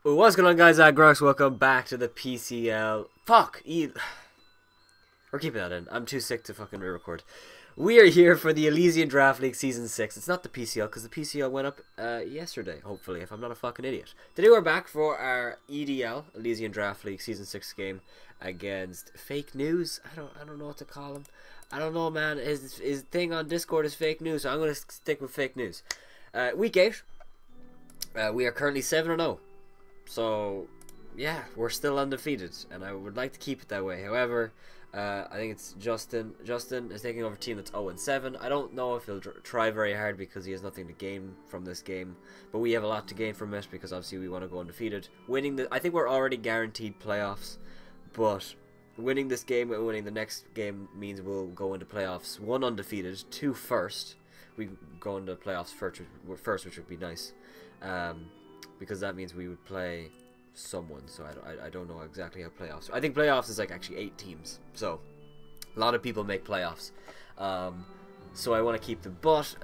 What's going on, guys? Grox. Welcome back to the PCL. We're keeping that in. I'm too sick to fucking re-record. We are here for the Elysian Draft League Season 6. It's not the PCL, because the PCL went up yesterday, hopefully, if I'm not a fucking idiot. Today we're back for our EDL, Elysian Draft League Season 6 game against Fake News. I don't know what to call him. I don't know, man. His thing on Discord is Fake News, so I'm going to stick with Fake News. Week 8. We are currently 7-0. So, yeah, we're still undefeated, and I would like to keep it that way. However, I think it's Justin. Justin is taking over a team that's 0-7. I don't know if he'll try very hard because he has nothing to gain from this game, but we have a lot to gain from it because obviously we want to go undefeated. I think we're already guaranteed playoffs, but winning this game and winning the next game means we'll go into playoffs 1 undefeated, 2 first. We go into playoffs first, which would be nice. Because that means we would play someone, so I don't know exactly how playoffs. I think playoffs is like actually 8 teams, so a lot of people make playoffs. So I want to keep them, but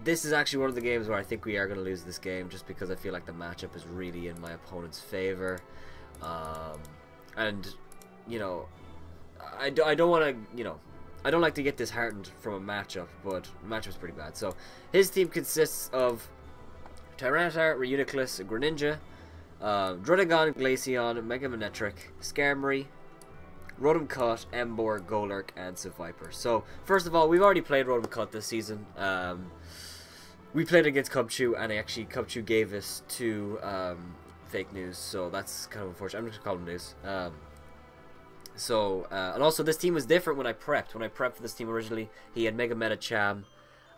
this is actually one of the games where I think we are going to lose this game, just because I feel like the matchup is really in my opponent's favor, and you know, I don't want to, you know, I don't like to get disheartened from a matchup, but the matchup's pretty bad. So his team consists of Tyranitar, Reuniclus, Greninja, Druddigon, Glaceon, Mega Manectric, Skarmory, Rotom Cut, Emboar, Golurk, and Seviper. So, first of all, we've already played Rotom Cut this season. We played against Cubchoo, and actually Cubchoo gave us 2 Fake News, so that's kind of unfortunate. I'm just going to call them news. And also this team was different when I prepped. When I prepped for this team originally, he had Mega Medicham,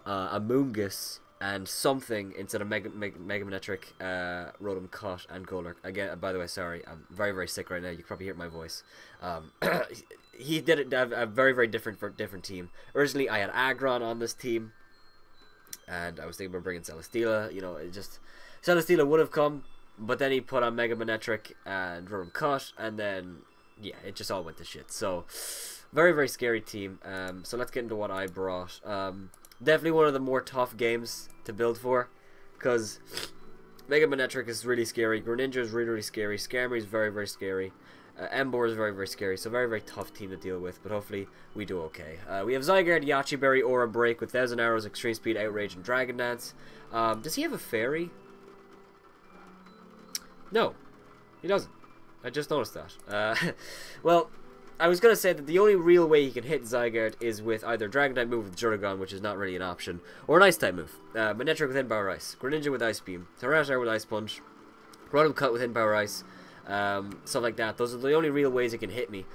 Amoonguss, and something instead of Mega Manectric, Rotom Cut, and Golurk. Again, by the way, sorry, I'm very, very sick right now. You can probably hear my voice. He did it a very, very different team. Originally, I had Aggron on this team, and I was thinking about bringing Celesteela. You know, Celesteela would have come, but then he put on Mega Manectric and Rotom Cut, and then yeah, it just all went to shit. So, very, very scary team. So let's get into what I brought. Definitely one of the more tough games to build for, because Mega Manectric is really scary, Greninja is really, really scary, Skarmory is very, very scary, Emboar is very, very scary, so very, very tough team to deal with, but hopefully we do okay. We have Zygarde, Yache Berry, Aura Break with 1000 Arrows, Extreme Speed, Outrage, and Dragon Dance. Does he have a Fairy? No, he doesn't. I just noticed that. Well, I was going to say that the only real way he can hit Zygarde is with either Dragon type move with Druddigon, which is not really an option, or an Ice type move. Manectric with Power Ice, Greninja with Ice Beam, Tyranitar with Ice Punch, Rotom Cut with Power Ice, stuff like that. Those are the only real ways he can hit me.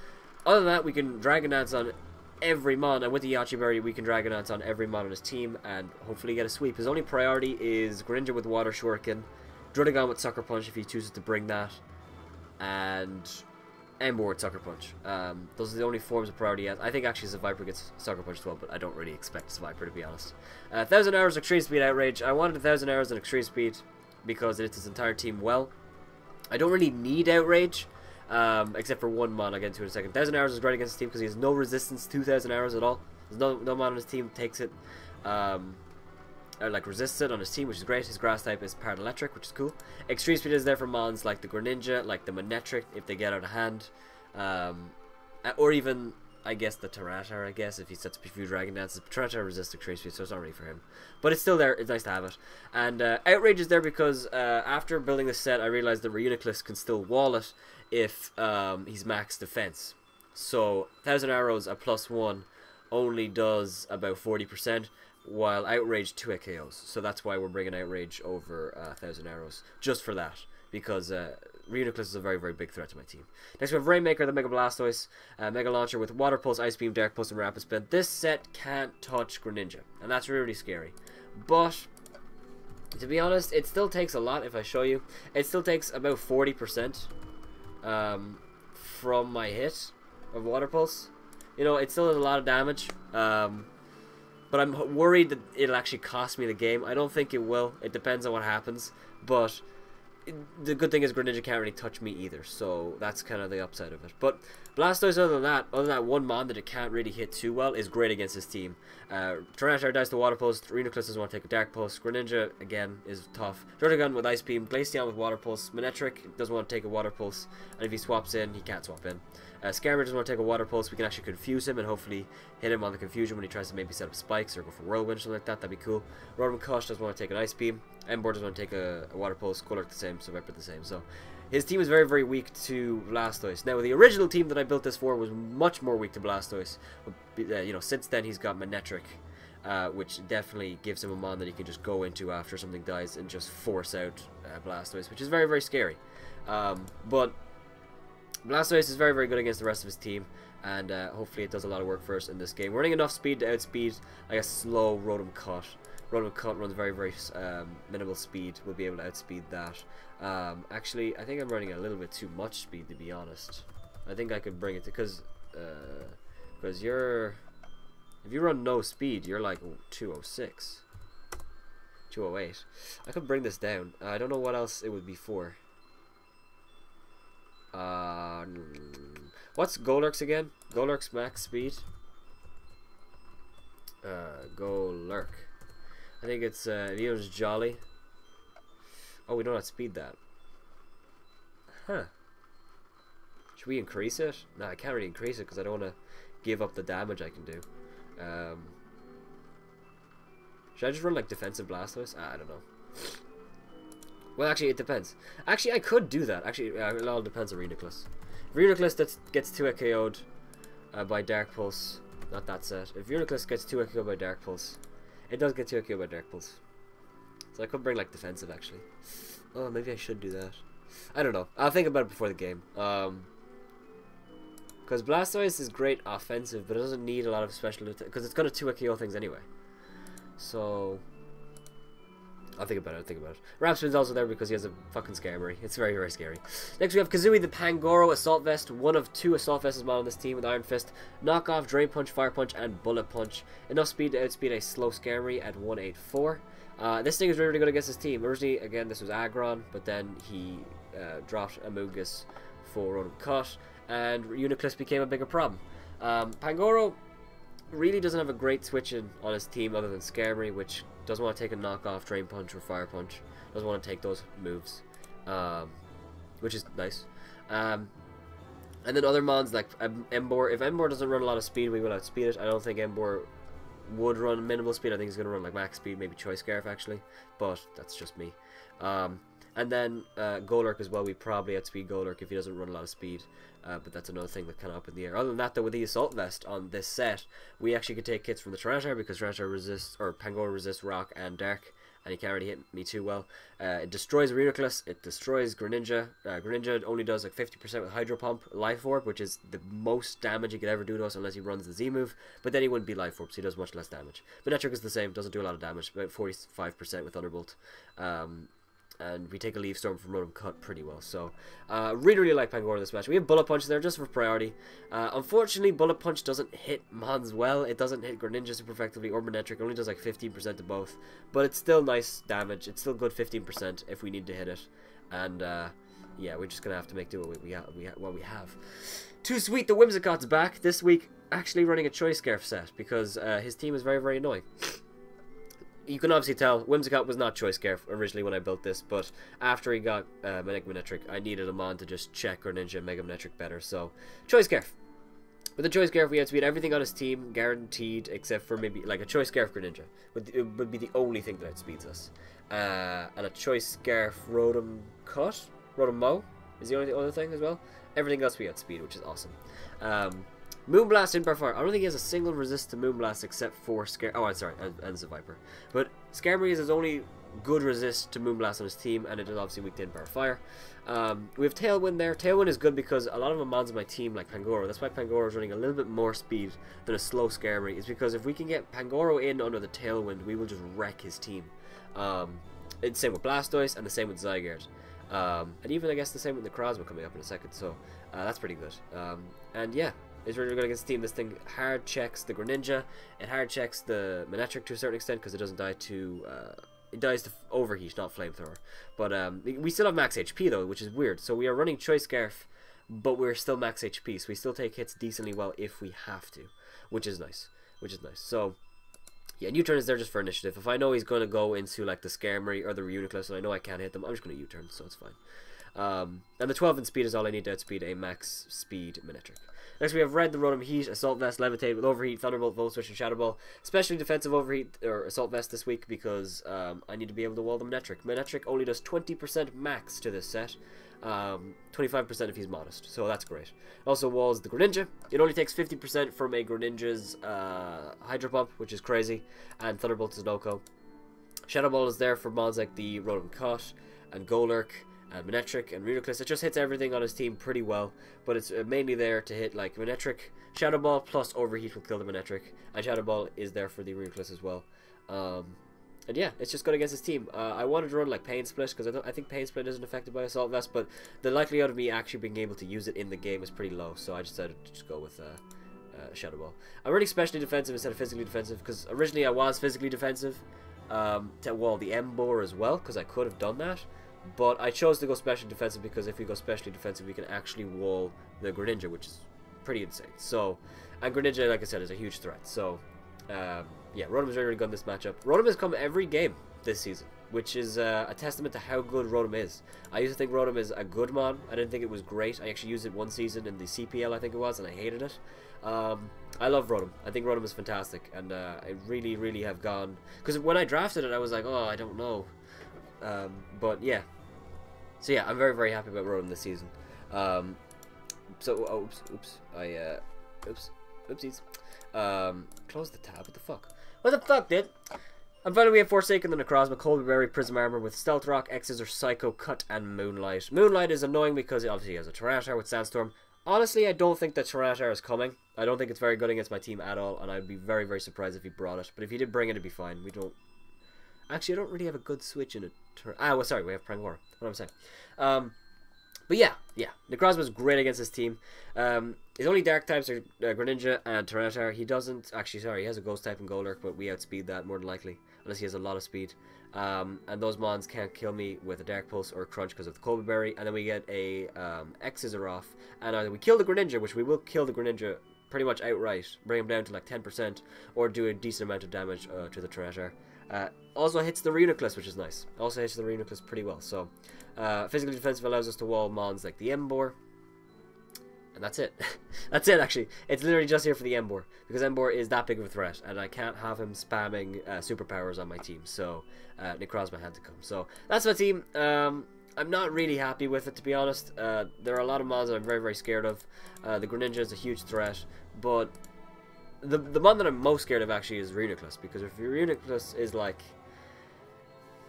Other than that, we can Dragon Dance on every mon, and with the Yache Berry, we can Dragon Dance on every mon on his team, and hopefully get a sweep. His only priority is Greninja with Water Shuriken, Druddigon with Sucker Punch if he chooses to bring that, and Emboar with Sucker Punch. Those are the only forms of priority he has. I think actually Seviper gets Sucker Punch as well, but I don't really expect Seviper, to be honest. 1000 Hours, Extreme Speed, Outrage. I wanted 1000 Hours and Extreme Speed because it hits his entire team well. I don't really need Outrage, except for one mon I'll get into in a second. 1000 Hours is great against his team because he has no resistance to 1000 Hours at all. There's no mon on his team takes it. Like resists it on his team, which is great. His grass type is Part Electric, which is cool. Extreme Speed is there for mons like the Greninja, like the Manectric if they get out of hand, or even I guess the Tyranitar. I guess if he sets up a few Dragon Dances, Tyranitar resists Extreme Speed, so it's not really for him. But it's still there. It's nice to have it. And Outrage is there because after building this set, I realized that Reuniclus can still wall it if he's max defense. So 1000 Arrows a +1 only does about 40%. While Outrage 2 KOs, so that's why we're bringing Outrage over 1000 Arrows, just for that, because Reuniclus is a very, very big threat to my team. Next we have Rainmaker, the Mega Blastoise, Mega Launcher with Water Pulse, Ice Beam, Dark Pulse, and Rapid Spin. This set can't touch Greninja, and that's really, really scary. But, to be honest, it still takes a lot if I show you. It still takes about 40% from my hit of Water Pulse. You know, it still has a lot of damage. But I'm worried that it'll actually cost me the game. I don't think it will. It depends on what happens. But the good thing is Greninja can't really touch me either, so that's kind of the upside of it. But Blastoise, other than that one mon that it can't really hit too well, is great against his team. Tyranitar dies to Water Pulse, Rhenoclus doesn't want to take a Dark Pulse, Greninja, again, is tough. Jordagon with Ice Beam, Glaceon with Water Pulse, Manectric doesn't want to take a Water Pulse, and if he swaps in, he can't swap in. Skarmory doesn't want to take a Water Pulse, we can actually confuse him and hopefully hit him on the confusion when he tries to maybe set up spikes or go for Whirlwind or something like that, that'd be cool. Rotom Kush doesn't want to take an Ice Beam, Emboar doesn't want to take a Water Pulse, Golurk the same, so Viper the same, so his team is very, very weak to Blastoise. Now, the original team that I built this for was much more weak to Blastoise. But, you know, since then he's got Manectric, which definitely gives him a mon that he can just go into after something dies and just force out Blastoise, which is very, very scary. But Blastoise is very, very good against the rest of his team, and hopefully it does a lot of work for us in this game. We're running enough speed to outspeed like a slow Rotom Cut. Rotom Cut runs very, very minimal speed. We'll be able to outspeed that. Actually, I think I'm running a little bit too much speed, to be honest. I think I could bring it to, because you're, if you run no speed, you're like 206, 208. I could bring this down. I don't know what else it would be for. What's Golurk's again? Golurk's max speed. Golurk. I think it's Leo's Jolly. Oh, we don't outspeed that. Huh. Should we increase it? No, I can't really increase it because I don't want to give up the damage I can do. Should I just run like defensive Blastoise? I don't know. Well, actually, it depends. Actually, I could do that. Actually, it all depends on Rhenoclus. If Rhenoclus gets 2 KO'd by Dark Pulse, not that set. If Rhenoclus gets 2 KO'd by Dark Pulse, it does get 2 KO'd by Dark Pulse. So I could bring like defensive actually. Oh, maybe I should do that. I don't know. I'll think about it before the game. Because Blastoise is great offensive, but it doesn't need a lot of special because it's gonna 2 KO things anyway. So I'll think about it. Rapspin's also there because he has a fucking Skarmory. It's very, very scary. Next we have Kazooie the Pangoro Assault Vest. One of 2 Assault Vests mod on this team with Iron Fist, Knock Off, Drain Punch, Fire Punch, and Bullet Punch. Enough speed to outspeed a slow Skarmory at 184. This thing is really, really good against his team. Originally, again, this was Aggron, but then he dropped Amoonguss for Rotom Cut, and Uniclus became a bigger problem. Pangoro really doesn't have a great switch-in on his team other than Skarmory, which doesn't want to take a Knockoff, Drain Punch, or Fire Punch. Doesn't want to take those moves, which is nice. And then other mons like Emboar. If Emboar doesn't run a lot of speed, we will outspeed it. I don't think Emboar would run minimal speed. I think he's going to run like max speed, maybe Choice Scarf actually, but that's just me. And then Golurk as well, we probably outspeed Golurk if he doesn't run a lot of speed, but that's another thing that's kind of up in the air. Other than that though, with the Assault Vest on this set, we actually could take hits from the Tyranitar because Tyranitar resists, or Pangoro resists Rock and Dark, and he can't really hit me too well. It destroys Rhenoclus, it destroys Greninja. Greninja only does like 50% with Hydro Pump, Life Orb, which is the most damage he could ever do to us unless he runs the Z move, but then he wouldn't be Life Orb, so he does much less damage. Manectric is the same, doesn't do a lot of damage, about 45% with Thunderbolt. And we take a Leaf Storm from Rotom Cut pretty well. So, really, really like Pangoro in this match. We have Bullet Punch there just for priority. Unfortunately, Bullet Punch doesn't hit Mons well. It doesn't hit Greninja super effectively, or Manectric. It only does like 15% to both. But it's still nice damage. It's still good 15% if we need to hit it. And, yeah, we're just going to have to make do what we have. Too sweet, the Whimsicott's back this week, actually running a Choice Scarf set, because his team is very, very annoying. You can obviously tell Whimsicott was not Choice Scarf originally when I built this, but after he got Mega Manectric, I needed a mon to just check Greninja and Mega Manectric better, so Choice Scarf. With the Choice Scarf, we had to beat everything on his team, guaranteed, except for maybe like a Choice Scarf Greninja. It would be the only thing that outspeeds us. And a Choice Scarf Rotom Cut? Rotom Mow is the only other thing as well. Everything else we outspeed, which is awesome. Moonblast in Fire. I don't think he has a single resist to Moonblast except for Oh, I'm sorry, and it's a Viper. But Skarmory is his only good resist to Moonblast on his team, and it is obviously weak to Impair Fire. We have Tailwind there. Tailwind is good because a lot of the mons on my team, like Pangoro, that's why Pangoro is running a little bit more speed than a slow Skarmory, is because if we can get Pangoro in under the Tailwind, we will just wreck his team. It's the same with Blastoise, and the same with Zygarde. And even, I guess, the same with Necrozma coming up in a second, so that's pretty good. And yeah, it's really good against the team. This thing hard checks the Greninja, it hard checks the Manectric to a certain extent because it doesn't die to it dies to overheat, not flamethrower. But we still have max HP though, which is weird. So we are running Choice Scarf, but we're still max HP, so we still take hits decently well if we have to, which is nice. So yeah, U-turn is there just for initiative. If I know he's going to go into like the Skarmory or the Reuniclus and I know I can't hit them, I'm just going to U-turn, so it's fine. And the 12 in speed is all I need to outspeed a max speed Manectric. Next we have Red, the Rotom Heat, Assault Vest, Levitate with Overheat, Thunderbolt, Volt Switch, and Shadow Ball. Especially defensive Overheat or Assault Vest this week because I need to be able to wall the Manectric. Manectric only does 20% max to this set. 25% if he's modest, so that's great. Also walls the Greninja. It only takes 50% from a Greninja's Hydro Pump, which is crazy, and Thunderbolt is no-co. Shadow Ball is there for mods like the Rotom Cut and Golurk and Manectric and Reuniclus. It just hits everything on his team pretty well, but it's mainly there to hit like Manectric. Shadow Ball plus Overheat will kill the Manectric, and Shadow Ball is there for the Reuniclus as well. And yeah, it's just good against his team. I wanted to run like Pain Split because I think Pain Split isn't affected by Assault Vest, but the likelihood of me actually being able to use it in the game is pretty low, so I decided to just go with Shadow Ball. I'm running specially defensive instead of physically defensive because originally I was physically defensive to wall the Emboar as well because I could have done that, but I chose to go specially defensive because if we go specially defensive we can actually wall the Greninja, which is pretty insane. So, and Greninja, like I said, is a huge threat, so yeah, Rotom is really good in this matchup. Rotom has come every game this season, which is a testament to how good Rotom is. I used to think Rotom is a good mon. I didn't think it was great. I actually used it one season in the CPL, I think it was, and I hated it. I love Rotom. I think Rotom is fantastic, and I really, really have gone... Because when I drafted it, I was like, oh, I don't know. But yeah. So yeah, I'm very, very happy about Rotom this season. Oopsies. Close the tab. What the fuck? What the fuck, dude? And finally we have Forsaken, the Necrozma, Colby Berry, Prism Armor with Stealth Rock, X-Scissor, Psycho Cut, and Moonlight. Moonlight is annoying because it obviously has a Tyranitar with Sandstorm. Honestly, I don't think the Tyranitar is coming. I don't think it's very good against my team at all, and I'd be very, very surprised if he brought it. But if he did bring it, it'd be fine. We don't... Actually, I don't really have a good switch in it. Well, sorry, we have Prangor. What am I saying? But yeah, Necrozma is great against his team. His only dark types are Greninja and Tyranitar. He doesn't, actually, sorry, he has a ghost type in Golurk, but we outspeed that more than likely, unless he has a lot of speed. And those mons can't kill me with a Dark Pulse or a Crunch because of the Colby Berry. And then we get a X-Scissor off, and either we kill the Greninja, which we will kill the Greninja pretty much outright, bring him down to like 10%, or do a decent amount of damage to the Tyranitar. Also hits the Reuniclus, which is nice. Also hits the Reuniclus pretty well. So, physical defensive allows us to wall mons like the Emboar. And that's it. That's it, actually. It's literally just here for the Emboar. Because Emboar is that big of a threat. And I can't have him spamming superpowers on my team. So, Necrozma had to come. So, that's my team. I'm not really happy with it, to be honest. There are a lot of mons that I'm very, very scared of. The Greninja is a huge threat. But the mon that I'm most scared of, actually, is Reuniclus. Because if Reuniclus is like...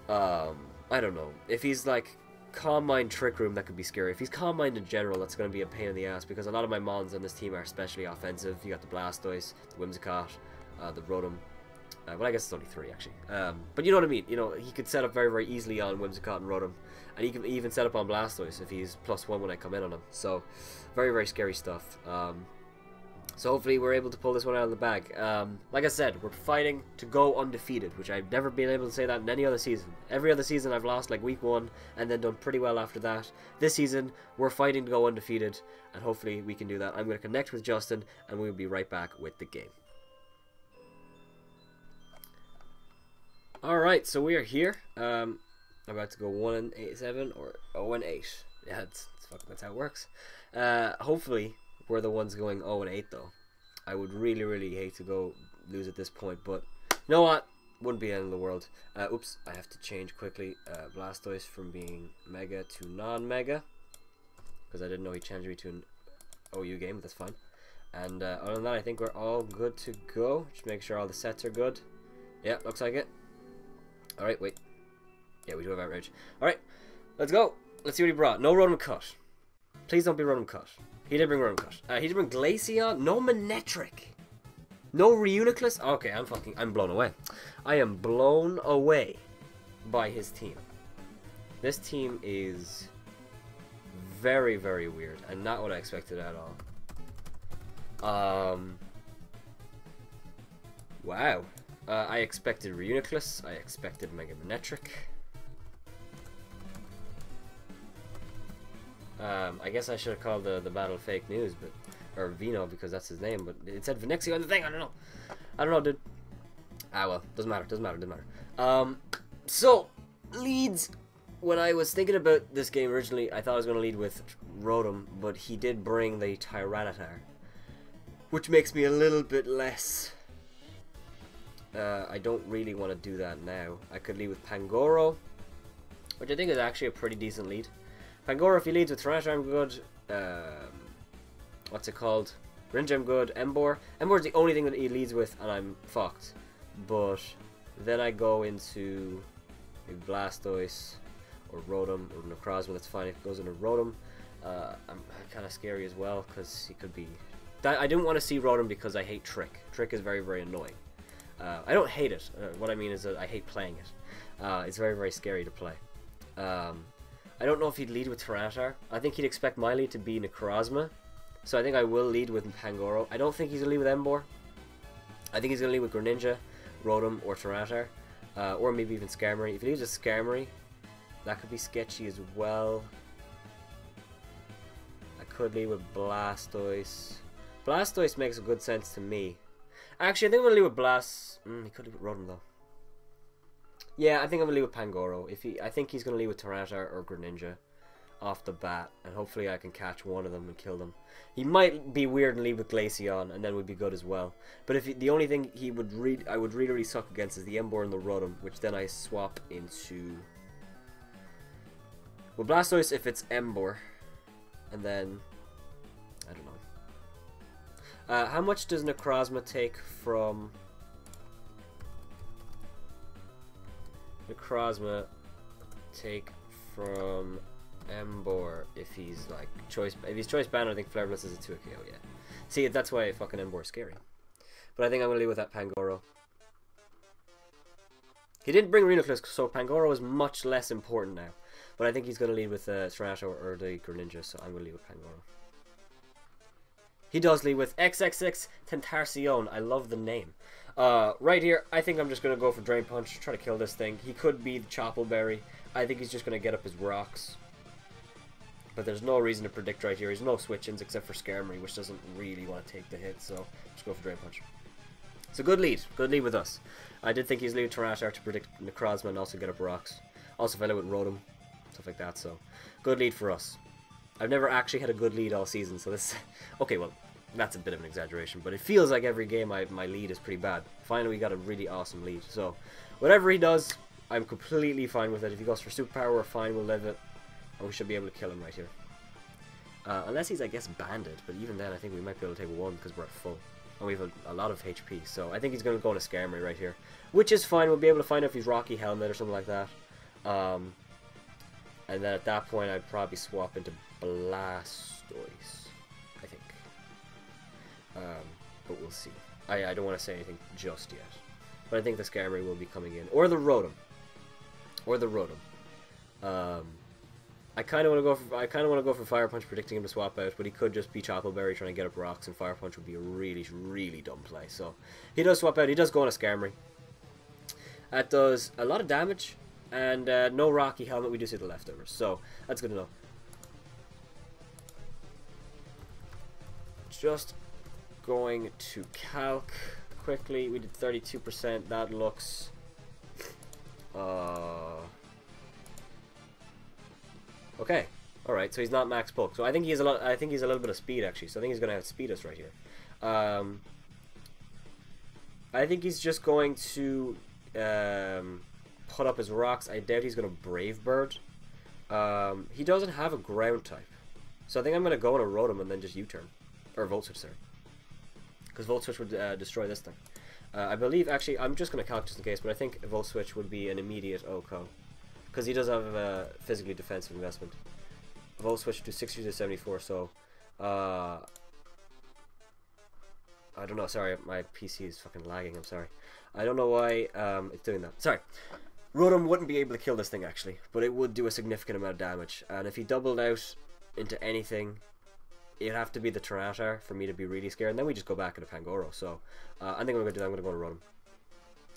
I don't know. If he's like... Calm Mind Trick Room, that could be scary. If he's Calm Mind in general, that's going to be a pain in the ass because a lot of my mons on this team are especially offensive. You got the Blastoise, the Whimsicott, the Rotom. Well, I guess it's only 3 actually. But you know what I mean. You know, he could set up very, very easily on Whimsicott and Rotom, and he can even set up on Blastoise if he's +1 when I come in on him. So, very, very scary stuff. So hopefully we're able to pull this one out of the bag. Like I said, we're fighting to go undefeated, which I've never been able to say that in any other season. Every other season I've lost like week 1 and then done pretty well after that. This season, we're fighting to go undefeated, and hopefully we can do that. I'm going to connect with Justin, and we'll be right back with the game. Alright, so we are here. I'm about to go 1-7 or 0-8. Yeah, that's how it works. Hopefully... We're the ones going 0-8 though. I would really, really hate to go lose at this point, but you know what? Wouldn't be the end of the world. Oops, I have to change quickly Blastoise from being Mega to non-Mega because I didn't know he changed me to an OU game, but that's fine. And other than that, I think we're all good to go. Just make sure all the sets are good. Yeah, looks like it. Alright, wait. Yeah, we do have outrage. Alright, let's go. Let's see what he brought. No Rotom Cut. Please don't be Rotom Cut. He did bring Rotom Cut. He did bring Glaceon. No Manectric. No Reuniclus. Okay, I'm blown away. I am blown away by his team. This team is very, very weird and not what I expected at all. Wow. I expected Reuniclus. I expected Megamanectric. I guess I should have called the battle fake news, but or Vino because that's his name. But it said Venexio on the thing. I don't know. I don't know, dude. Ah well, doesn't matter. Doesn't matter. Doesn't matter. So leads. When I was thinking about this game originally, I thought I was going to lead with Rotom, but he did bring the Tyranitar, which makes me a little bit less. I don't really want to do that now. I could lead with Pangoro, which I think is actually a pretty decent lead. Pangoro, if he leads with Tyranitar, I'm good. What's it called? Greninja, I'm good. Emboar. Emboar's the only thing that he leads with, and I'm fucked. But then I go into maybe Blastoise, or Rotom, or Necrozma. That's fine if it goes into Rotom. I'm kind of scary as well, because he could be... I didn't want to see Rotom because I hate Trick. Trick is very, very annoying. I don't hate it. What I mean is that I hate playing it. It's very, very scary to play. I don't know if he'd lead with Tyranitar. I think he'd expect my lead to be Necrozma. So I think I will lead with Pangoro. I don't think he's going to lead with Emboar. I think he's going to lead with Greninja, Rotom, or Tyranitar. Or maybe even Skarmory. If he leads with Skarmory, that could be sketchy as well. I could lead with Blastoise. Blastoise makes a good sense to me. Actually, I think I'm going to lead with he could lead with Rotom though. Yeah, I think I'm going to lead with Pangoro. I think he's going to lead with Tyranitar or Greninja off the bat, and hopefully I can catch one of them and kill them. He might be weird and lead with Glaceon, and then would be good as well. But if the only thing I would really suck against is the Emboar and the Rotom, which then I swap into... Well, Blastoise if it's Emboar, and then I don't know. How much does Necrozma take from? Necrozma take from Emboar if he's like choice? If he's choice banned, I think Flare Blitz is a 2 KO. Yeah. See, that's why fucking Emboar is scary. But I think I'm gonna leave with that Pangoro. He didn't bring Reuniclus, so Pangoro is much less important now. But I think he's going to lead with Tyranitar or the Greninja, so I'm going to lead with Pangoro. He does lead with XXXT-Tarcion. I love the name. Right here, I think I'm just going to go for Drain Punch, try to kill this thing. He could be the Choppleberry. I think he's just going to get up his rocks. But there's no reason to predict right here. There's no switch-ins except for Skarmory, which doesn't really want to take the hit, so just go for Drain Punch. So good lead with us. I did think he's leading Tyranitar to predict Necrozma and also get up rocks. Also fell out with Rotom, stuff like that, so good lead for us. I've never actually had a good lead all season, so this... Okay, well, that's a bit of an exaggeration, but it feels like every game my lead is pretty bad. Finally, we got a really awesome lead, so whatever he does, I'm completely fine with it. If he goes for Superpower, we're fine, we'll live it, and we should be able to kill him right here. Unless he's, I guess, banded, but even then I think we might be able to take one because we're at full. And we have a lot of HP, so I think he's going to go into Skarmory right here. Which is fine, we'll be able to find out if he's Rocky Helmet or something like that. And then at that point I'd probably swap into Blastoise, I think. But we'll see. I don't want to say anything just yet. But I think the Skarmory will be coming in. Or the Rotom. I kind of want to go for Fire Punch, predicting him to swap out, but he could just be Choppleberry trying to get up rocks, and Fire Punch would be a really, really dumb play. So he does swap out. He does go on a Skarmory. That does a lot of damage, and no Rocky Helmet. We do see the leftovers, so that's good to know. Just going to calc quickly. We did 32%. That looks. Okay, all right. So he's not max bulk. So I think he has a lot. I think he's a little bit of speed actually. So I think he's gonna outspeed us right here. I think he's just going to put up his rocks. I doubt he's gonna Brave Bird. He doesn't have a ground type, so I think I'm gonna go on a Rotom and then just U-turn or Volt Switch there, because Volt Switch would destroy this thing. I believe actually I'm just gonna calc just in case, but I think Volt Switch would be an immediate OHKO. Because he does have a physically defensive investment. Volt Switch to 60 to 74, so... I don't know, sorry, my PC is fucking lagging, I'm sorry. I don't know why it's doing that. Sorry. Rotom wouldn't be able to kill this thing, actually, but it would do a significant amount of damage. And if he doubled out into anything, it'd have to be the Tyranitar for me to be really scared. And then we just go back into Pangoro, so... I think I'm going to do that, I'm going to go to Rotom.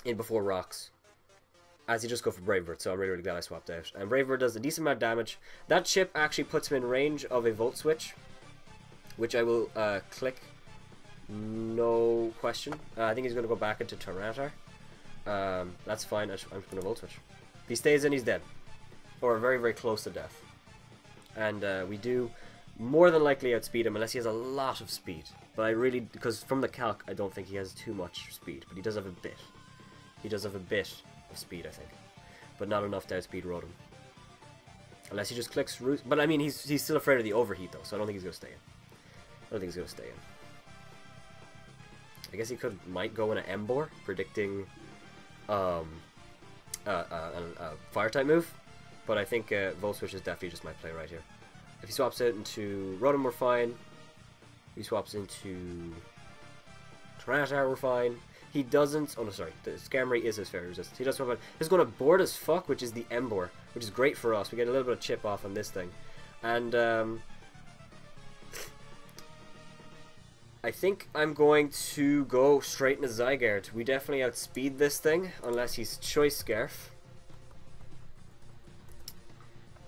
in before rocks, as you just go for Brave Bird, so I'm really, really glad I swapped out. And Brave Bird does a decent amount of damage. That chip actually puts him in range of a Volt Switch, which I will click, no question. I think he's going to go back into Tyranitar. That's fine, I'm just going to Volt Switch. If he stays in, he's dead. Or very, very close to death. And we do more than likely outspeed him, unless he has a lot of speed. But I really, because from the calc, I don't think he has too much speed, but he does have a bit. He does have a bit of speed, I think. But not enough to outspeed Rotom. Unless he just clicks Root. But I mean, he's still afraid of the overheat, though, so I don't think he's going to stay in. I don't think he's going to stay in. I guess he might go in an Emboar, predicting a Fire-type move. But I think Volt Switch is definitely just my play right here. If he swaps out into Rotom, we're fine. If he swaps into Tyranitar, we're fine. He doesn't... Oh, no, sorry. The Skarmory is his fairy resistance. He does swap out. He's going to board as fuck, which is the Emboar, which is great for us. We get a little bit of chip off on this thing. And, I think I'm going to go straight into Zygarde. We definitely outspeed this thing, unless he's Choice Scarf.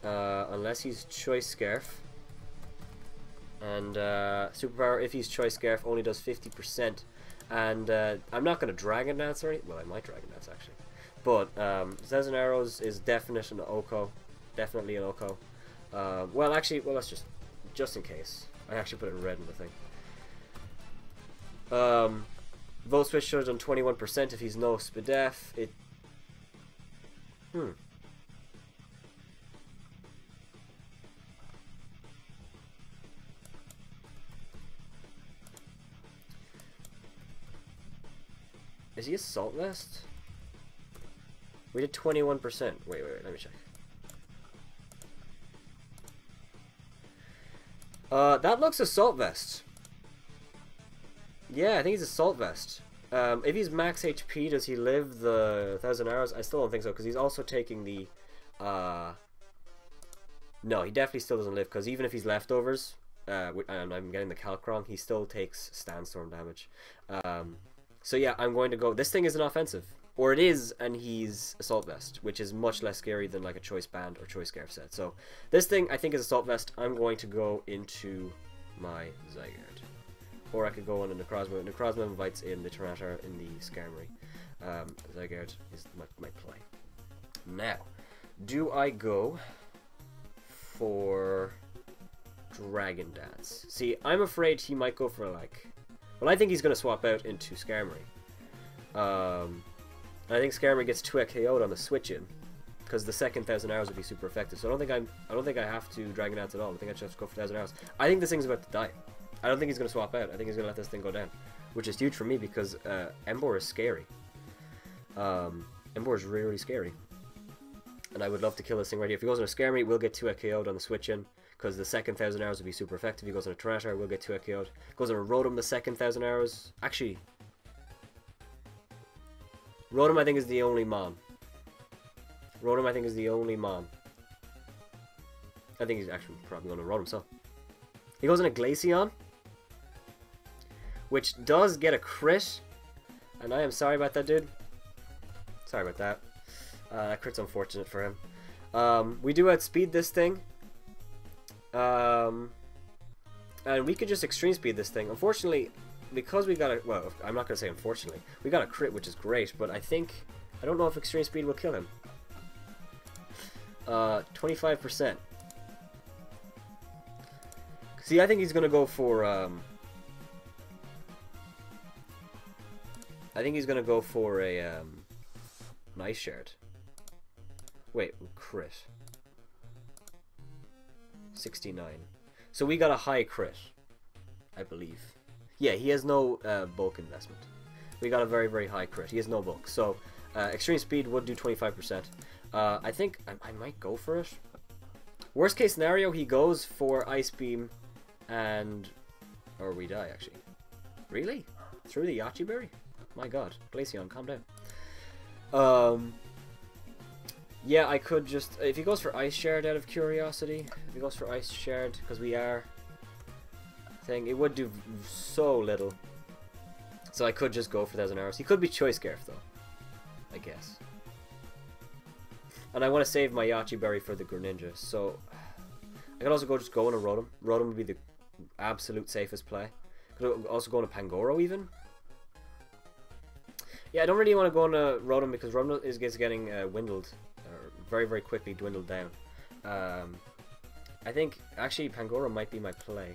Unless he's Choice Scarf. And Superpower, if he's Choice Scarf, only does 50%. And I'm not going to Dragon Dance or anything. Well, I might Dragon Dance, actually. But Thousand Arrows is definite in the Oko. Definitely an Oko. Well, actually, well, let's just in case. I actually put it in red in the thing. Volt Switch should have done 21% if he's no Spadef. Is he Assault Vest? We did 21%. Wait, let me check. That looks Assault Vest. Yeah, I think he's Assault Vest. If he's max HP, does he live the 1,000 Arrows? I still don't think so, because he's also taking the... No, he definitely still doesn't live, because even if he's leftovers, and I'm getting the calc wrong, he still takes Sandstorm damage. So yeah, I'm going to go... This thing is an offensive. Or it is, and he's Assault Vest, which is much less scary than like a Choice Band or Choice Scarf set. So this thing, I think, is Assault Vest. I'm going to go into my Zygarde. Or I could go on a Necrozma. Necrozma invites in the Tyranitar in the Skarmory. Zygarde is my play. Now, do I go for Dragon Dance? See, I'm afraid he might go for like... Well, I think he's going to swap out into Skarmory. I think Skarmory gets 2 KO'd on the switch in, because the second 1,000 Arrows would be super effective. So I don't think I have to Dragon Dance at all. I think I just have to go for 1,000 Arrows. I think this thing's about to die. I don't think he's going to swap out. I think he's going to let this thing go down, which is huge for me because Emboar is scary. Emboar is really, really scary, and I would love to kill this thing right here. If he goes on a Skarmory, we'll get 2 KO'd on the switch in, because the second 1,000 Arrows would be super effective. If he goes on a Tyranitar, we'll get 2 KO'd. Goes on a Rotom, the second 1,000 Arrows. Actually, Rotom, I think, is the only Mon. Rotom, I think, is the only Mon. I think he's actually probably going to Rotom, so. He goes on a Glaceon, which does get a crit. And I am sorry about that, dude. Sorry about that. That crit's unfortunate for him. We do outspeed this thing. And we could just extreme speed this thing. Unfortunately, because we got a... Well, I'm not going to say unfortunately. We got a crit, which is great, but I don't know if extreme speed will kill him. 25%. See, I think he's going to go for... I think he's going to go for a... Nice Shard. Wait, crit. 69. So we got a high crit, I believe. Yeah, he has no bulk investment. We got a very, very high crit. He has no bulk. So, extreme speed would do 25%. I think I might go for it. Worst case scenario, he goes for Ice Beam and... Or we die, actually. Really? Through the Yachi Berry? My god. Glaceon, calm down. Yeah, I could just... If he goes for Ice Shard out of curiosity, if he goes for Ice Shard, because we are... thing, it would do so little. So I could just go for 1,000 Arrows. He could be Choice Scarf, though. I guess. And I want to save my Yachi Berry for the Greninja, so I could also just go on a Rotom. Rotom would be the absolute safest play. Could also go on a Pangoro even. Yeah, I don't really want to go on a Rotom because Rotom is getting dwindled, very very quickly dwindled down. I think actually Pangoro might be my play.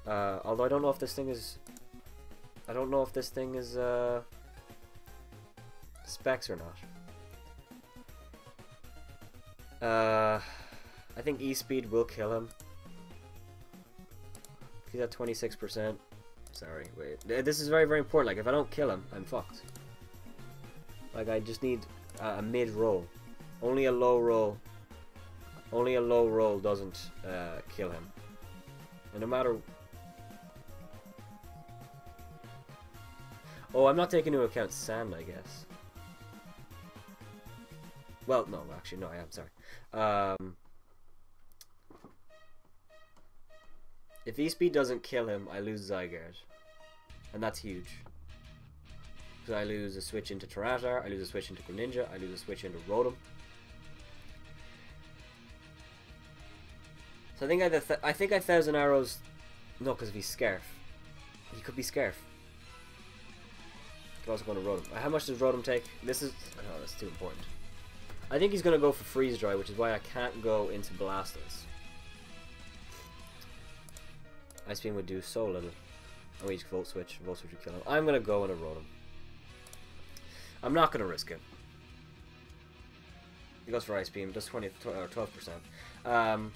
Although I don't know if this thing is. I don't know if this thing is specs or not. I think E-Speed will kill him. He's at 26%. Sorry, wait. This is very, very important. Like, if I don't kill him, I'm fucked. Like, I just need a mid-roll. Only a low roll. Only a low roll doesn't kill him. And no matter... Oh, I'm not taking into account sand, I guess. Well, no, actually, no, I am, sorry. If E-Speed doesn't kill him, I lose Zygarde. And that's huge. So I lose a switch into Tyranitar, I lose a switch into Greninja, I lose a switch into Rotom. So I think I 1,000 arrows... No, because if he's Scarf. He could be Scarf. Could also go to Rotom. How much does Rotom take? This is... Oh, that's too important. I think he's going to go for Freeze Dry, which is why I can't go into Blastoise. Ice Beam would do so little. Oh, he's Volt Switch. Volt Switch would kill him. I'm going to go in a Rotom. I'm not going to risk it. He goes for Ice Beam. Does 20 or 12%.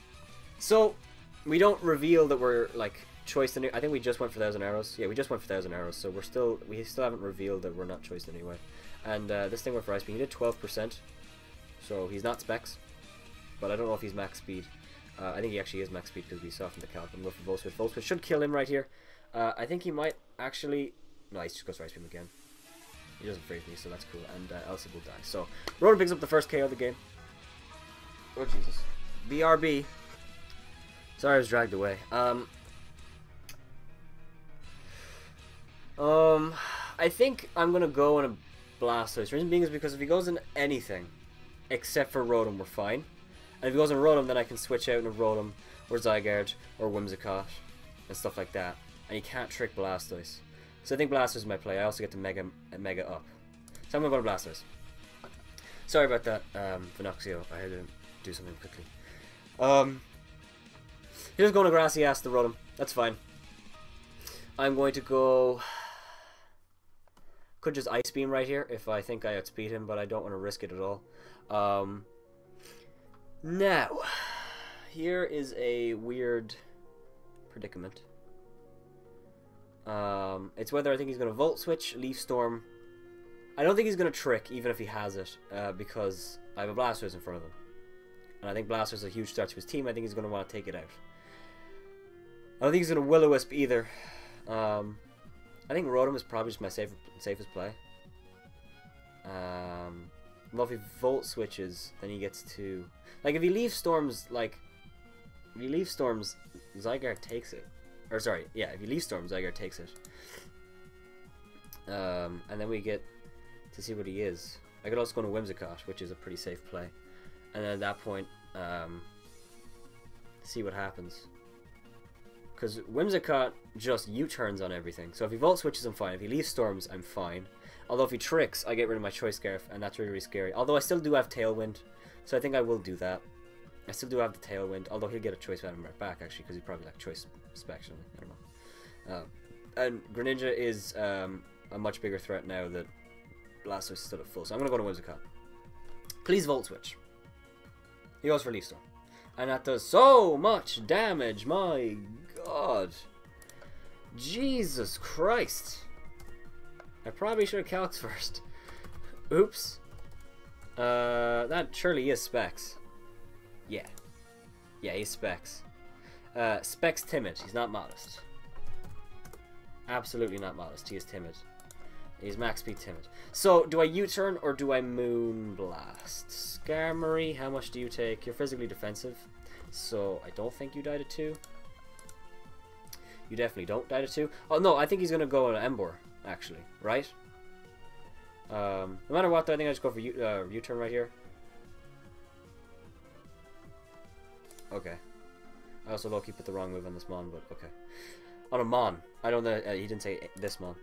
So, we don't reveal that we're, like, choiced in... I think we just went for 1,000 arrows. Yeah, we just went for 1,000 arrows. So, we still haven't revealed that we're not choiced anyway. And this thing went for Ice Beam. He did 12%. So, he's not Specs. But I don't know if he's max speed. I think he actually is max speed because we softened the calc. I'm going for Volt Switch. Volt Switch should kill him right here. I think he might actually... No, he just goes for Ice Beam again. He doesn't freeze me, so that's cool. And Elsa will die. So, Rotom picks up the first KO of the game. Oh, Jesus. BRB. Sorry I was dragged away. I think I'm going to go on a Blastoise. Reason being is because if he goes in anything except for Rotom, we're fine. And if he goes in Rotom, then I can switch out in a Rotom or Zygarde or Whimsicott and stuff like that. And you can't trick Blastoise. So I think Blastoise is my play. I also get to Mega up. So I'm going to go to Blastoise. Sorry about that, Vinoxio. I had to do something quickly. He's going to Grassy Ass the Rotom. That's fine. I'm going to go... Could just Ice Beam right here if I think I outspeed him, but I don't want to risk it at all. Now, here is a weird predicament. It's whether I think he's going to Volt Switch, Leaf Storm. I don't think he's going to Trick, even if he has it, because I have a Blastoise in front of him. And I think Blastoise is a huge threat to his team. I think he's going to want to take it out. I don't think he's going to Will-O-Wisp either. I think Rotom is probably just my safest play. Well, if he Volt Switches, then he gets to... Like, if he Leaf Storms, like... If he Leaf Storms, Zygarde takes it. Or, sorry, yeah, if he Leaf Storms, Zygarde takes it. And then we get to see what he is. I could also go to Whimsicott, which is a pretty safe play. And then at that point, see what happens. Because Whimsicott just U-turns on everything. So if he Volt Switches, I'm fine. If he Leaf Storms, I'm fine. Although if he Tricks, I get rid of my Choice Scarf, and that's really, really scary. Although I still do have Tailwind, so I think I will do that. I still do have the Tailwind, although he'll get a Choice Venom right back, actually, because he probably like Choice Inspection. I don't know. And Greninja is a much bigger threat now that Blastoise is still at full. So I'm going to go to Whimsicott. Please Volt Switch. He goes for Leaf Storm. And that does so much damage, my god. Jesus Christ. I probably should have calcs first. Oops. That surely is Specs. Yeah. Yeah, he's Specs. Specs timid. He's not modest. Absolutely not modest. He is timid. He's max speed timid. So, do I U-turn or do I Moonblast? Skarmory, how much do you take? You're physically defensive, so I don't think you die to 2. You definitely don't die to 2. Oh, no, I think he's going to go on Emboar, actually, right? No matter what, though, I think I just go for U-turn right here. Okay. I also low-key put the wrong move on this Mon, but okay. On a Mon. I don't know. He didn't say this Mon.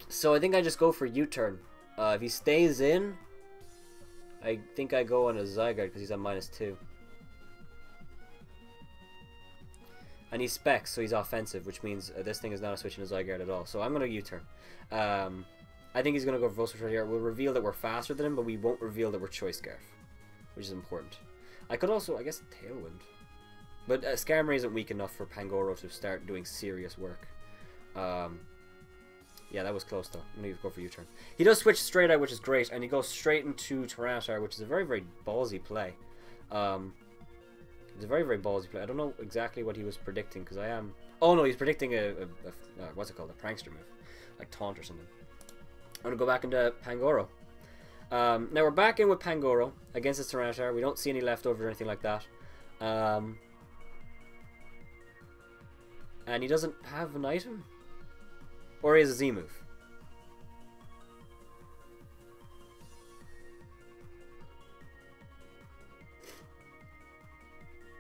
So I think I just go for U-turn. If he stays in, I think I go on a Zygarde because he's on -2. And he's Specs, so he's offensive, which means this thing is not a switch in a Zygarde at all. So I'm going to U-turn. I think he's going to go for Volt Switch right here. We'll reveal that we're faster than him, but we won't reveal that we're Choice Scarf, which is important. I could also, I guess, Tailwind. But Skarmory isn't weak enough for Pangoro to start doing serious work. Yeah, that was close, though. I'm going to go for U-turn. He does switch straight out, which is great, and he goes straight into Tyranitar, which is a very, very ballsy play. It's a very, very ballsy play. I don't know exactly what he was predicting, because I am... Oh, no, he's predicting what's it called? A prankster move. Like Taunt or something. I'm going to go back into Pangoro. Now, we're back in with Pangoro against his Tyranitar. We don't see any leftovers or anything like that. And he doesn't have an item? Or he has a Z move.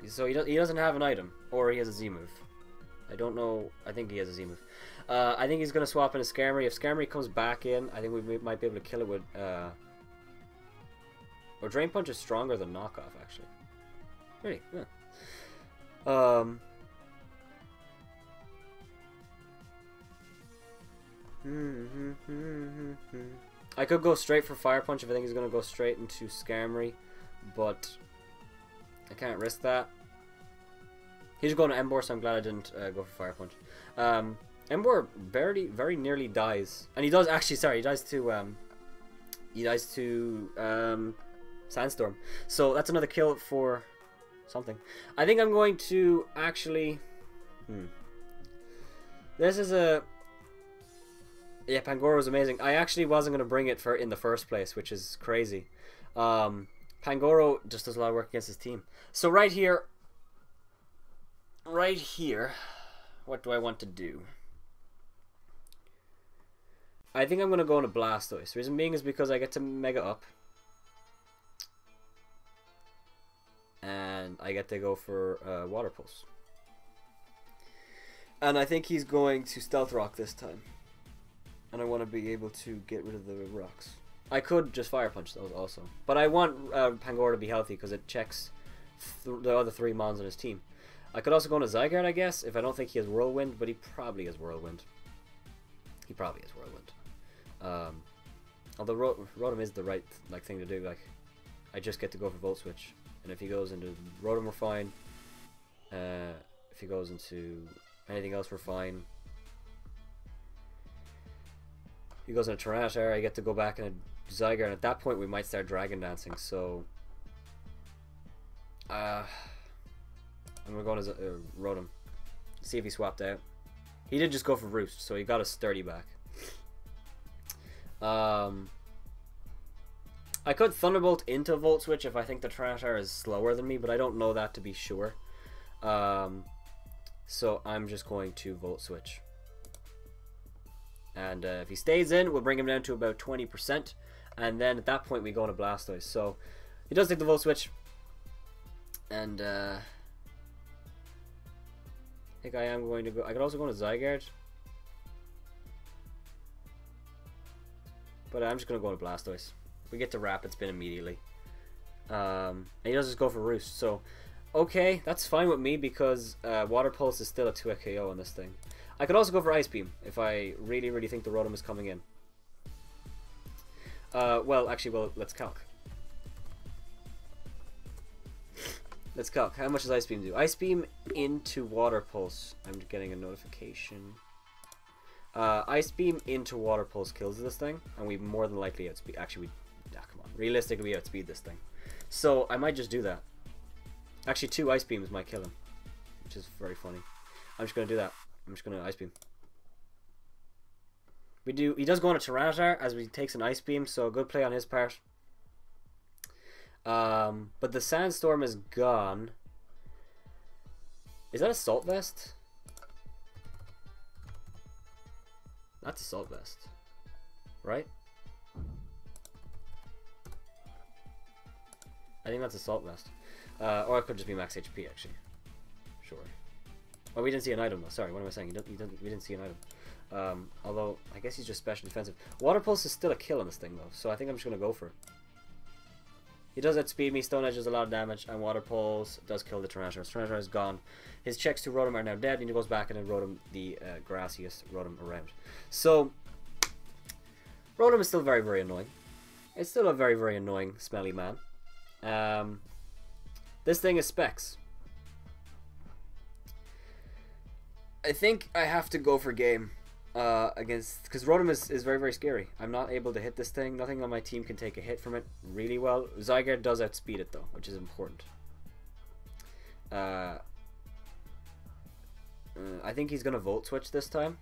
So he doesn't have an item, or he has a Z move. I don't know. I think he has a Z move. I think he's going to swap in a Skarmory. If Skarmory comes back in, I think we might be able to kill it with... Or Drain Punch is stronger than Knockoff, actually. Really? Yeah. I could go straight for Fire Punch if I think he's going to go straight into Skarmory, but I can't risk that. He's going to Emboar, so I'm glad I didn't go for Fire Punch. Emboar very nearly dies, and he does actually. Sorry, he dies to Sandstorm. So that's another kill for something. I think I'm going to actually. This is a. Yeah, Pangoro is amazing. I actually wasn't going to bring it in the first place, which is crazy. Pangoro just does a lot of work against his team. So right here, what do I want to do? I think I'm going to go into Blastoise. Reason being is because I get to Mega Up. And I get to go for Water Pulse. And I think he's going to Stealth Rock this time. And I want to be able to get rid of the rocks. I could just Fire Punch those also. But I want Pangoro to be healthy because it checks the other 3 Mons on his team. I could also go into Zygarde, I guess, if I don't think he has Whirlwind, but he probably has Whirlwind. He probably has Whirlwind. Although Rotom is the right thing to do. Like, I just get to go for Volt Switch. And if he goes into Rotom, we're fine. If he goes into anything else, we're fine. He goes on a Tyranitar, I get to go back in a Zygarde, and at that point we might start Dragon Dancing, so... I'm going to go on a Rotom. See if he swapped out. He did just go for Roost, so he got a Sturdy back. I could Thunderbolt into Volt Switch if I think the Tyranitar is slower than me, but I don't know that to be sure. So I'm just going to Volt Switch. And if he stays in, we'll bring him down to about 20%. And then at that point, we go into Blastoise. So he does take the Volt Switch. And I think I am going to go... I could also go into Zygarde. But I'm just going to go into Blastoise. We get to Rapid Spin immediately. And he does just go for Roost. So, okay, that's fine with me because Water Pulse is still a 2-hit KO on this thing. I could also go for Ice Beam if I really think the Rotom is coming in. Well, let's calc. Let's calc. How much does Ice Beam do? Ice Beam into Water Pulse. I'm getting a notification. Ice Beam into Water Pulse kills this thing, and we more than likely outspeed. Actually, come on. Realistically, we outspeed this thing. So I might just do that. Actually, 2 Ice Beams might kill him, which is very funny. I'm just gonna do that. I'm just gonna Ice Beam. He does go on a Tyranitar as he takes an Ice Beam, so a good play on his part. But the Sandstorm is gone. Is that Assault Vest? That's Assault Vest. right? I think that's Assault Vest. Or it could just be max HP, actually. Sure. Oh, we didn't see an item, though. Sorry, what am I saying? We didn't see an item. Although, I guess he's just special defensive. Water Pulse is still a kill on this thing, though, so I think I'm just going to go for it. He does outspeed me, Stone Edge does a lot of damage, and Water Pulse does kill the Tyrannosaurus. Tyrannosaurus is gone. His checks to Rotom are now dead, and he goes back and then Rotom the Gracious Rotom around. So, Rotom is still very, very annoying. It's still a very, very annoying, smelly man. This thing is Specs. I think I have to go for game against, because Rotom is very, very scary. I'm not able to hit this thing. Nothing on my team can take a hit from it really well. Zygarde does outspeed it though, which is important. I think he's gonna Volt Switch this time.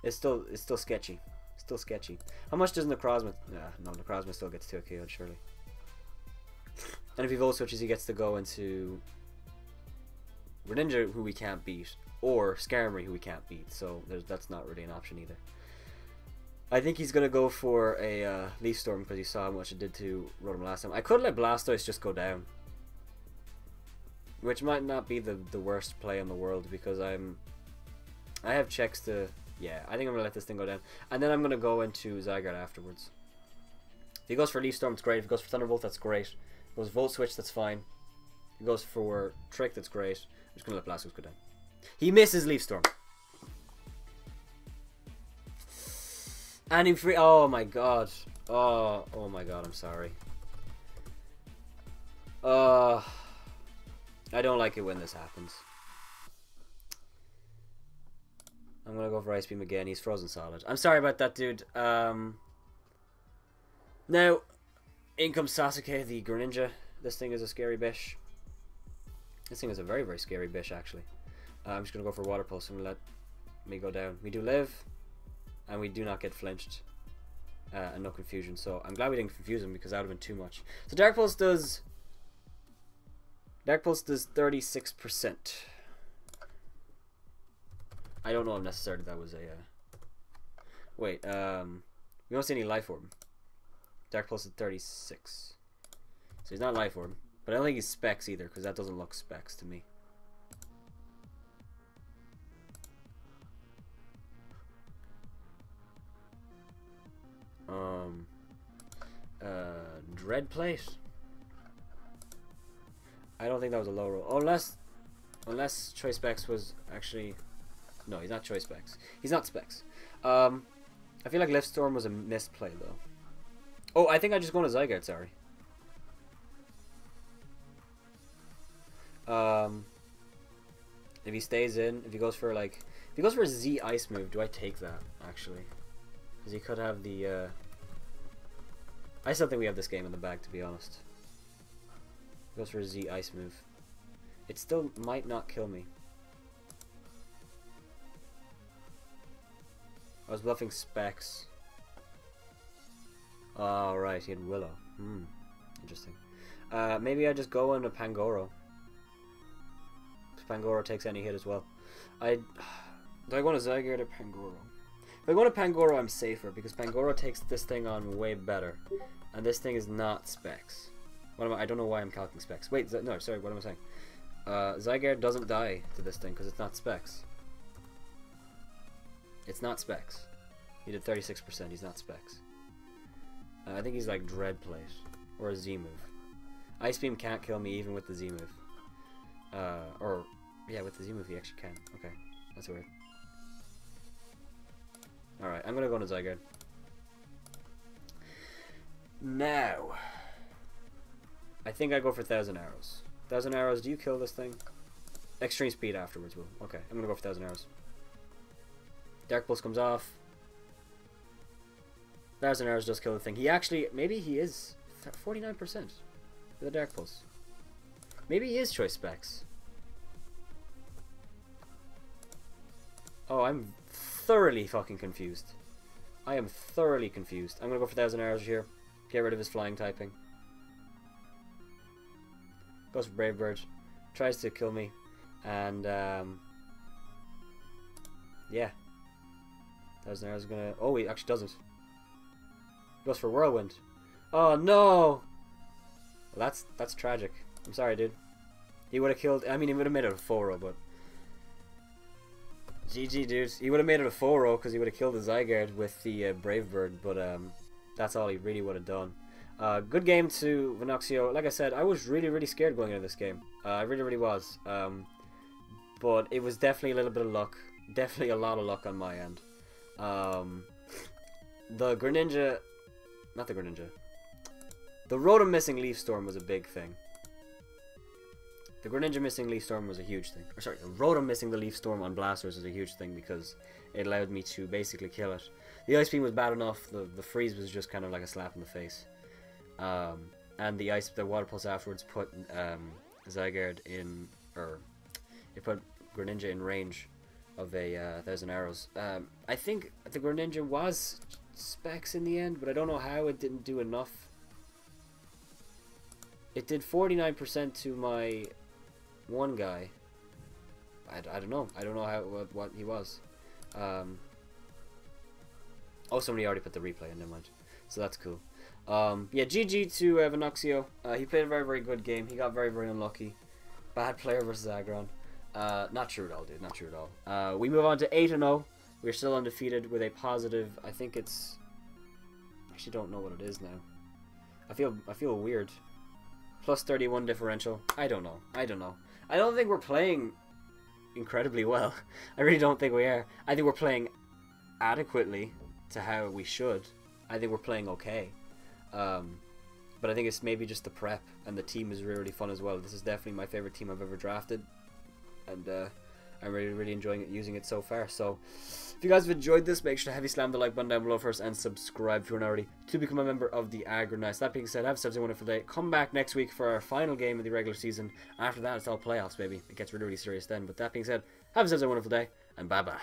It's still sketchy. Still sketchy. How much does Necrozma? No, Necrozma still gets 2 KO'd, surely. And if he Volt Switches, he gets to go into Greninja, who we can't beat, or Skarmory, who we can't beat. So that's not really an option either. I think he's gonna go for a Leaf Storm because he saw how much it did to Rotom last time. I could let Blastoise just go down, which might not be the worst play in the world because I have checks to. Yeah, I think I'm going to let this thing go down. And then I'm going to go into Zygarde afterwards. If he goes for Leaf Storm, it's great. If he goes for Thunderbolt, that's great. If he goes Volt Switch, that's fine. If he goes for Trick, that's great. I'm just going to let Blastoise go down. He misses Leaf Storm. And he free... Oh my god. Oh my god, I'm sorry. I don't like it when this happens. I'm gonna go for Ice Beam again. He's Frozen Solid. I'm sorry about that, dude. Now, in comes Sasuke, the Greninja. This thing is a scary bish. This thing is a very, very scary bish, actually. I'm just gonna go for Water Pulse. I'm gonna let me go down. We do live, and we do not get flinched, and no confusion. So I'm glad we didn't confuse him because that would have been too much. So Dark Pulse does 36%. I don't know if necessarily that was a... Wait, we don't see any Life Orb. Dark Pulse is 36. So he's not Life Orb. But I don't think he's Specs either, because that doesn't look Specs to me. Dread Plate? I don't think that was a low roll. Oh, unless Choice Specs was actually... No, he's not Choice Specs. He's not Specs. I feel like Lift Storm was a misplay, though. Oh, I think I just go into Zygarde, sorry. If he stays in, if he goes for, like... If he goes for a Z Ice move, do I take that, actually? Because he could have the, I still think we have this game in the bag, to be honest. He goes for a Z Ice move. It still might not kill me. I was bluffing Specs. Oh, right, he had Willow. Interesting. Maybe I just go into Pangoro. Pangoro takes any hit as well. Do I go into Zygarde or Pangoro? If I go into Pangoro, I'm safer because Pangoro takes this thing on way better, and this thing is not Specs. What am I don't know why I'm calculating Specs. Wait, no, sorry. What am I saying? Zygarde doesn't die to this thing because it's not Specs. It's not Specs. He did 36%. He's not Specs. I think he's like Dread Plate or a Z move. Ice Beam can't kill me even with the Z move. Or yeah, with the Z move he actually can. Okay, that's weird. All right, I'm gonna go into Zygarde. Now, I think I go for 1,000 Arrows. 1,000 Arrows. Do you kill this thing? Extreme Speed afterwards. Will. Okay, I'm gonna go for 1,000 Arrows. Dark Pulse comes off. 1,000 Arrows does kill the thing. He actually, maybe he is 49% with the Dark Pulse. Maybe he is Choice Specs. Oh, I'm thoroughly fucking confused. I am thoroughly confused. I'm gonna go for 1,000 Arrows here. Get rid of his flying typing. Goes for Brave Bird. Tries to kill me. And, yeah. Thousand Arrows is gonna... Oh, he actually doesn't. Goes for Whirlwind. Oh, no! Well, that's tragic. I'm sorry, dude. He would have killed... I mean, he would have made it a 4-0, but... GG, dude. He would have made it a 4-0 because he would have killed the Zygarde with the Brave Bird, but that's all he really would have done. Good game to Venoxio. Like I said, I was really scared going into this game. I really was. But it was definitely a little bit of luck. Definitely a lot of luck on my end. The Greninja... Not the Greninja. The Rotom missing Leaf Storm was a big thing. The Greninja missing Leaf Storm was a huge thing. Or sorry, the Rotom missing the Leaf Storm on Blastoise was a huge thing because it allowed me to basically kill it. The Ice Beam was bad enough. The Freeze was just kind of like a slap in the face. And the Water Pulse afterwards put Zygarde in, or it put Greninja in range of a 1,000 Arrows. I think the Greninja was Specs in the end, but I don't know how it didn't do enough. It did 49% to my one guy. I don't know. I don't know how what he was. Oh, somebody already put the replay in, never mind. So that's cool. Yeah, GG to Venoxio. He played a very good game. He got very unlucky. Bad player versus Aggron. Not true at all, dude. Not true at all. We move on to 8-0. We're still undefeated with a positive. I think it's... I actually don't know what it is now. I feel weird. Plus 31 differential. I don't know. I don't think we're playing incredibly well. I really don't think we are. I think we're playing adequately to how we should. I think we're playing okay. But I think it's maybe just the prep, and the team is really fun as well. This is definitely my favorite team I've ever drafted, and I'm really enjoying using it so far. So if you guys have enjoyed this, make sure to heavy slam the like button down below first, and subscribe if you're not already to become a member of the Aggro. That being said, have yourselves a wonderful day. Come back next week for our final game of the regular season. After that, it's all playoffs, baby. It gets really serious then. But that being said, have yourselves a wonderful day, and bye bye.